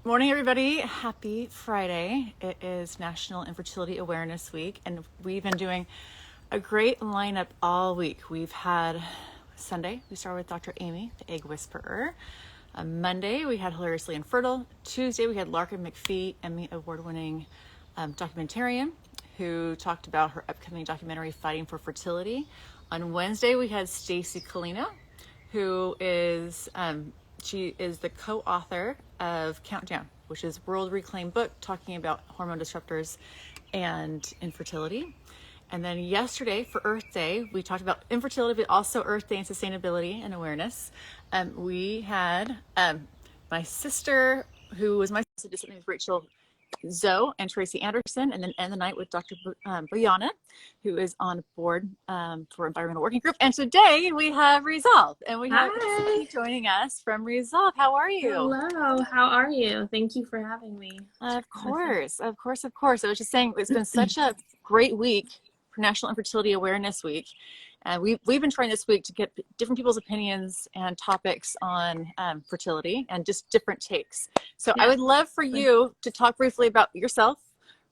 Morning, everybody. Happy Friday. It is National Infertility Awareness Week, and we've been doing a great lineup all week. We've had Sunday, we started with Dr. Amy, the egg whisperer. Monday, we had Hilariously Infertile. Tuesday, we had Larkin McPhee, Emmy Award-winning documentarian, who talked about her upcoming documentary, Fighting for Fertility. On Wednesday, we had Stacy Kalina, who is she is the co-author of Countdown, which is world reclaimed book talking about hormone disruptors and infertility. And then yesterday for Earth Day, we talked about infertility, but also Earth Day and sustainability and awareness. We had my sister, who was my sister, did something with Rachel Zoe and Tracy Anderson, and then end the night with Dr. Brianna, who is on board for Environmental Working Group. And today we have Resolve, and we have Hi. Simmy joining us from Resolve. How are you? Hello. How are you? Thank you for having me. Of course, of course, of course. I was just saying, it's been such a great week for National Infertility Awareness Week. And we've been trying this week to get different people's opinions and topics on fertility and just different takes. So I Yeah, would love for you to talk briefly about yourself,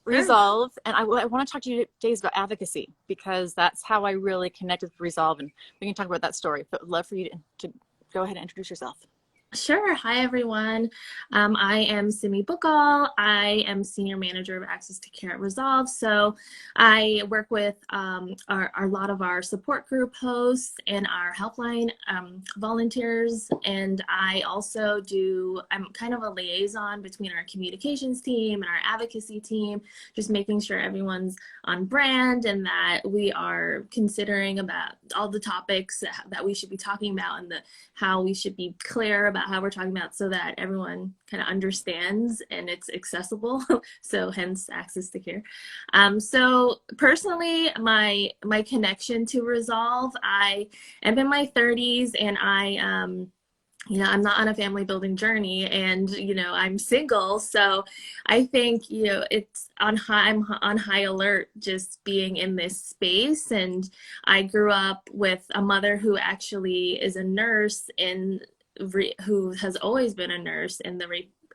sure. Resolve, and I want to talk to you today about advocacy, because that's how I really connected with Resolve, and we can talk about that story. But I'd love for you to go ahead and introduce yourself. Sure. Hi, everyone. I am Simmy Bookal. I am Senior Manager of Access to Care at Resolve. So I work with a lot of our support group hosts and our helpline volunteers. And I also I'm kind of a liaison between our communications team and our advocacy team, just making sure everyone's on brand and that we are considering about all the topics that we should be talking about and how we should be clear about how we're talking about so that everyone kind of understands and it's accessible. So hence access to care. So personally, my connection to Resolve, I am in my 30s and I'm not on a family building journey and, I'm single. So I think, I'm on high alert just being in this space. And I grew up with a mother who actually is a nurse who has always been a nurse in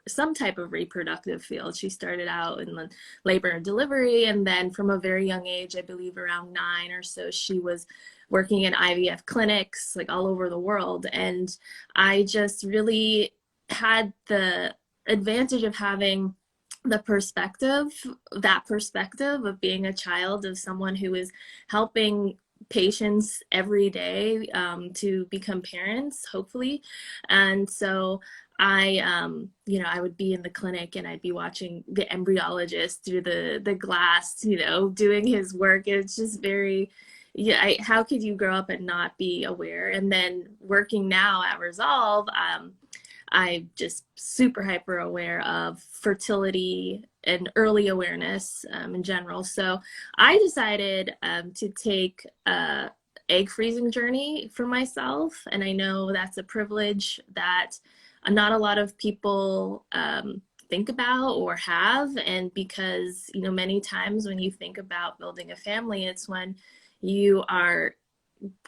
some type of reproductive field. She started out in the labor and delivery, and then from a very young age, I believe around 9 or so, she was working in IVF clinics like all over the world. And I just really had the advantage of having that perspective of being a child of someone who is helping patients every day to become parents, hopefully. And so I would be in the clinic and I'd be watching the embryologist through the glass, doing his work. It's just very, yeah, how could you grow up and not be aware? And then working now at Resolve, I'm just super hyper aware of fertility and early awareness in general. So I decided to take a egg freezing journey for myself. And I know that's a privilege that not a lot of people think about or have. And because, many times when you think about building a family, it's when you are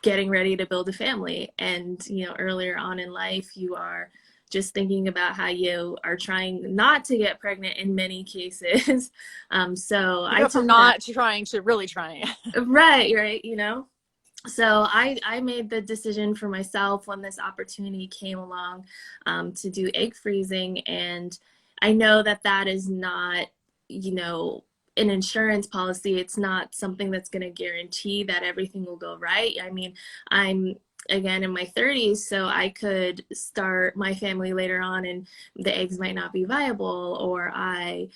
getting ready to build a family. And, earlier on in life, you are just thinking about how you are trying not to get pregnant in many cases. So You I go from took that. not trying to really trying. Right. So I made the decision for myself when this opportunity came along to do egg freezing. And I know that is not, an insurance policy. It's not something that's going to guarantee that everything will go right. I mean, I'm again in my 30s, so I could start my family later on and the eggs might not be viable, or I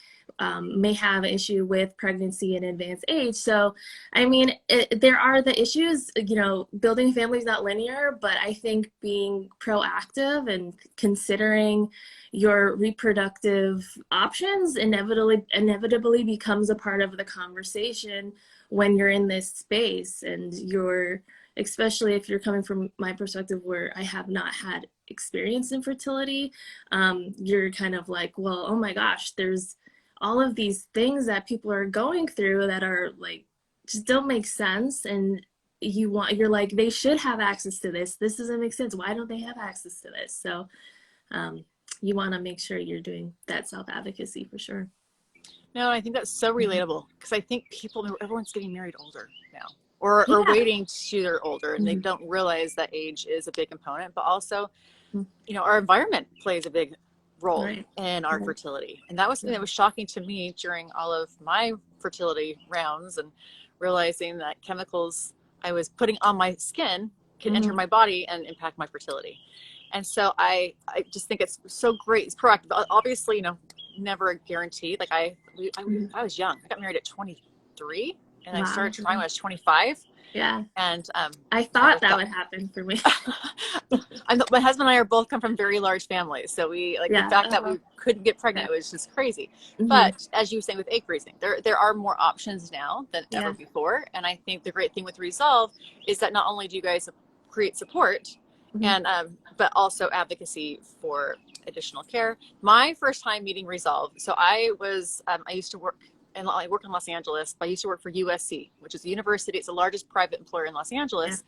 may have an issue with pregnancy in advanced age. So, I mean, there are the issues, building a family is not linear, but I think being proactive and considering your reproductive options inevitably becomes a part of the conversation when you're in this space. And especially if you're coming from my perspective where I have not had experience in fertility, you're kind of like, well, oh my gosh, there's all of these things that people are going through that are like, just don't make sense. And you're like, they should have access to this. This doesn't make sense. Why don't they have access to this? So, you want to make sure you're doing that self-advocacy for sure. No, I think that's so relatable because I think everyone's getting married older now, or Yeah. waiting till they're older, and they Mm-hmm. don't realize that age is a big component, but also, Mm-hmm. our environment plays a big role Right. in our Right. fertility. And that was something that was shocking to me during all of my fertility rounds, and realizing that chemicals I was putting on my skin can enter Mm-hmm. my body and impact my fertility. And so I just think it's so great. It's proactive. Obviously, never guaranteed. Like Mm-hmm. I was young. I got married at 23, and I Wow. started trying when I was 25. Yeah. And I God, thought that would happen for me. my husband and I are both come from very large families, so we like the Yeah. fact that we couldn't get Yeah. pregnant was just crazy. Mm-hmm. But as you were saying with egg freezing, there are more options now than ever Yeah. before. And I think the great thing with Resolve is that not only do you guys create support, Mm-hmm. and but also advocacy for additional care. My first time meeting Resolve, so I used to work. And I work in Los Angeles, but I used to work for USC, which is a university. It's the largest private employer in Los Yeah. Angeles.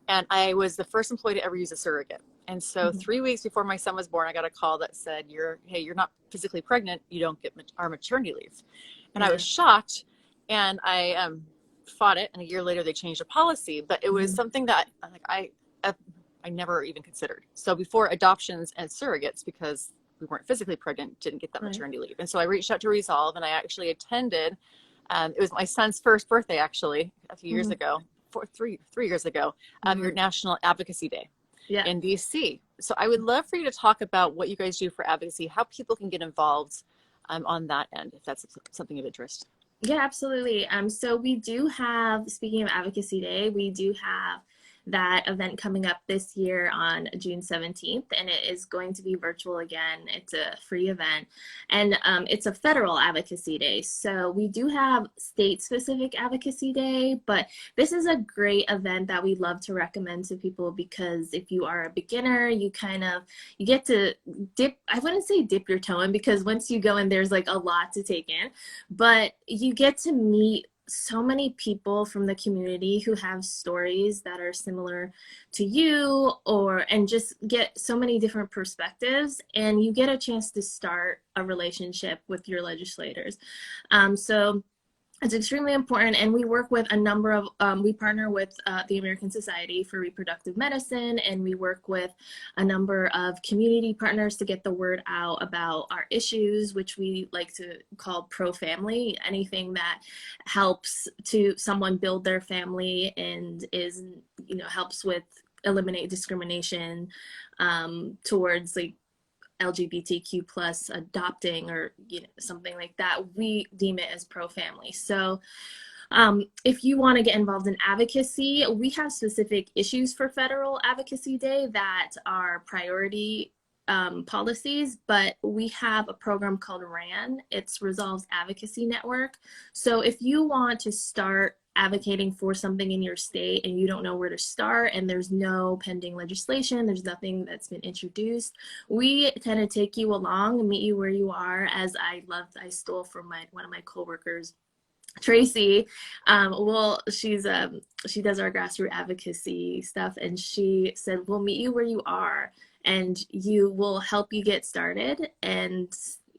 And I was the first employee to ever use a surrogate. And so Mm-hmm. 3 weeks before my son was born, I got a call that said, hey, you're not physically pregnant. You don't get our maternity leave. And Yeah. I was shocked, and I fought it. And a year later, they changed the policy. But it was Mm-hmm. something that I never even considered. So before adoptions and surrogates, because we weren't physically pregnant, didn't get that maternity leave. And so I reached out to Resolve, and I actually attended. It was my son's first birthday, actually, a few years ago. 3 years ago, your National Advocacy Day in DC. So I would love for you to talk about what you guys do for advocacy, how people can get involved on that end, if that's something of interest. Yeah, absolutely. So we do have, speaking of Advocacy Day, we do have that event coming up this year on June 17th, and it is going to be virtual again. It's a free event, and it's a federal advocacy day. So we do have state-specific advocacy day, but this is a great event that we love to recommend to people because if you are a beginner, you get to dip, I wouldn't say dip your toe in, because once you go in, there's like a lot to take in, but you get to meet so many people from the community who have stories that are similar to you, and just get so many different perspectives, and you get a chance to start a relationship with your legislators. So it's extremely important, and we work with a number of, we partner with the American Society for Reproductive Medicine, and we work with a number of community partners to get the word out about our issues, which we like to call pro-family, anything that helps to someone build their family and helps with eliminate discrimination towards like LGBTQ plus adopting or something like that. We deem it as pro-family. So if you want to get involved in advocacy, we have specific issues for Federal Advocacy Day that are priority policies, but we have a program called RAN. It's Resolve's Advocacy Network. So if you want to start advocating for something in your state and you don't know where to start, and there's no pending legislation, there's nothing that's been introduced, we kind of take you along and meet you where you are. As I stole from one of my coworkers, Tracy. She does our grassroots advocacy stuff, and she said, we'll meet you where you are, and we'll help you get started, and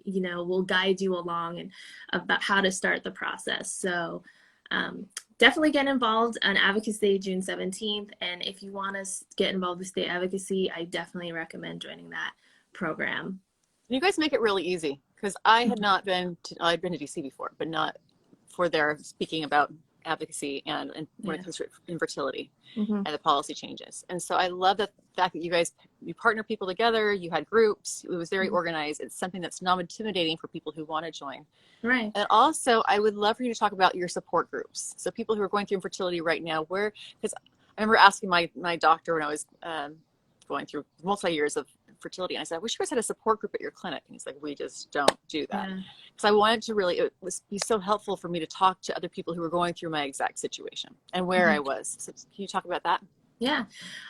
we'll guide you along and about how to start the process. So definitely get involved on Advocacy Day, June 17th. And if you want to get involved with state advocacy, I definitely recommend joining that program. You guys make it really easy, because I had not been I'd been to DC before, but not for their speaking about advocacy and when it comes to infertility and the policy changes. And so I love the fact that you partner people together, you had groups, it was very organized. It's something that's non-intimidating for people who want to join. Right. And also, I would love for you to talk about your support groups. So people who are going through infertility right now, because I remember asking my doctor when I was going through multi-years of fertility, and I said, I wish you guys had a support group at your clinic. And he's like, we just don't do that. Because I wanted to it be so helpful for me to talk to other people who were going through my exact situation and where I was. So can you talk about that? Yeah.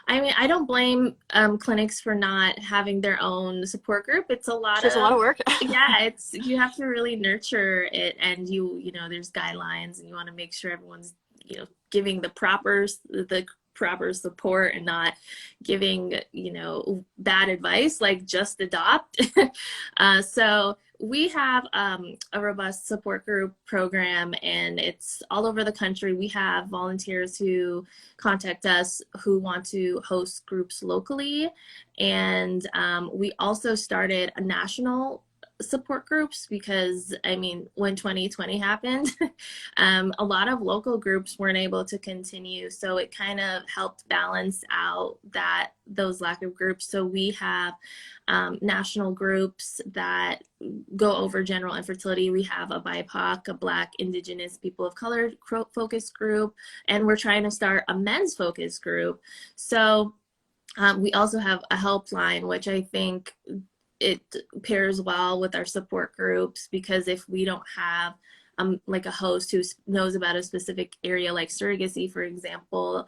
I mean, I don't blame clinics for not having their own support group. It's a lot of work. Yeah, you have to really nurture it, and there's guidelines, and you want to make sure everyone's giving the proper support and not giving, bad advice, like just adopt. So we have a robust support group program, and it's all over the country. We have volunteers who contact us who want to host groups locally. And we also started a national support groups because, when 2020 happened, a lot of local groups weren't able to continue. So it kind of helped balance out those lack of groups. So we have national groups that go over general infertility. We have a BIPOC, a Black, Indigenous, people of color focus group, and we're trying to start a men's focus group. So we also have a helpline, which I think it pairs well with our support groups, because if we don't have like a host who knows about a specific area like surrogacy, for example,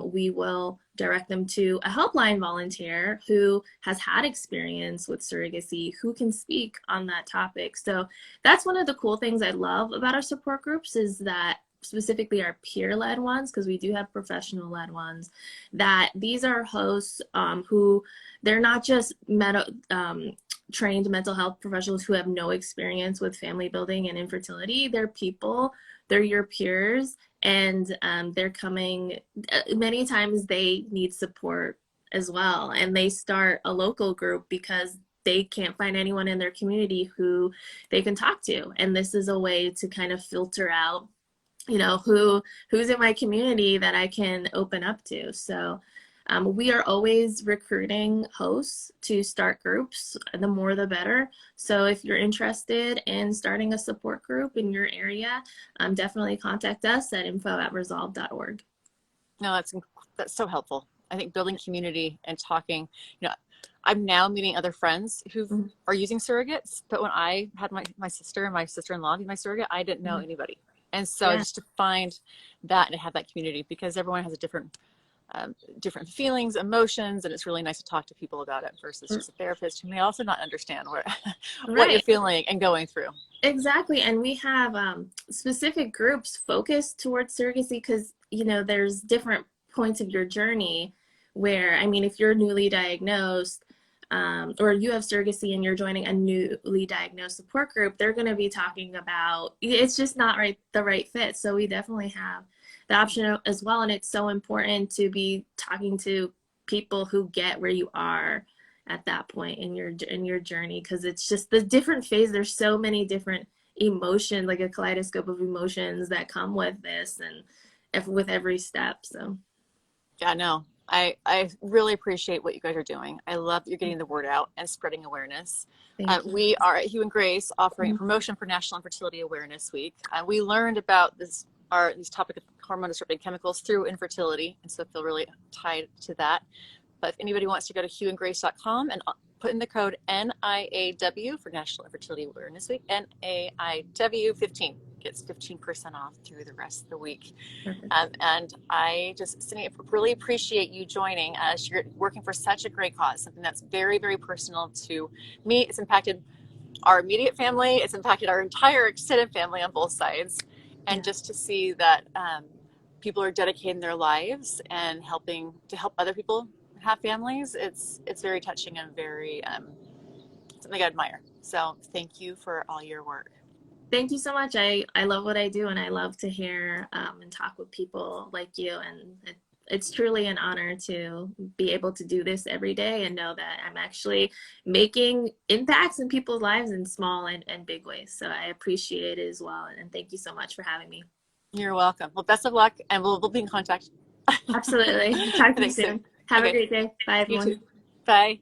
we will direct them to a helpline volunteer who has had experience with surrogacy, who can speak on that topic. So that's one of the cool things I love about our support groups, is that specifically our peer-led ones, because we do have professional-led ones, that these are hosts who, they're not just trained mental health professionals who have no experience with family building and infertility. They're people, they're your peers, and they're coming, many times they need support as well. And they start a local group because they can't find anyone in their community who they can talk to. And this is a way to kind of filter out who's in my community that I can open up to. So we are always recruiting hosts to start groups. The more, the better. So if you're interested in starting a support group in your area, definitely contact us at info@resolve.org. No, that's so helpful. I think building community and talking, I'm now meeting other friends who are using surrogates, but when I had my sister and my sister-in-law be my surrogate, I didn't know anybody. And so just to find that and to have that community, because everyone has a different feelings, emotions, and it's really nice to talk to people about it versus just a therapist who may also not understand what you're feeling and going through. Exactly. And we have specific groups focused towards surrogacy because, there's different points of your journey where, if you're newly diagnosed, or you have surrogacy and you're joining a newly diagnosed support group, they're going to be talking about, it's just not the right fit. So we definitely have the option as well. And it's so important to be talking to people who get where you are at that point in your journey, because it's just the different phase. There's so many different emotions, like a kaleidoscope of emotions that come with this and with every step. So yeah, no, I really appreciate what you guys are doing. I love that you're getting the word out and spreading awareness. We are at Hugh and Grace offering a promotion for National Infertility Awareness Week. We learned about this topic of hormone disrupting chemicals through infertility, and so feel really tied to that. But if anybody wants to go to hughandgrace.com and put in the code NIAW for National Infertility Awareness Week, NAIW 15 gets 15% off through the rest of the week. And I just, Cindy, really appreciate you joining us. You're working for such a great cause, something that's very, very personal to me. It's impacted our immediate family. It's impacted our entire extended family on both sides. And just to see that people are dedicating their lives and helping to help other people have families, it's very touching and very something I admire. So thank you for all your work. Thank you so much. I love what I do, and I love to hear and talk with people like you. And it's truly an honor to be able to do this every day and know that I'm actually making impacts in people's lives in small and big ways. So I appreciate it as well. And thank you so much for having me. You're welcome. Well, best of luck, and we'll be in contact. Absolutely. Talk to you soon. Have a great day. Bye, everyone. You too. Bye.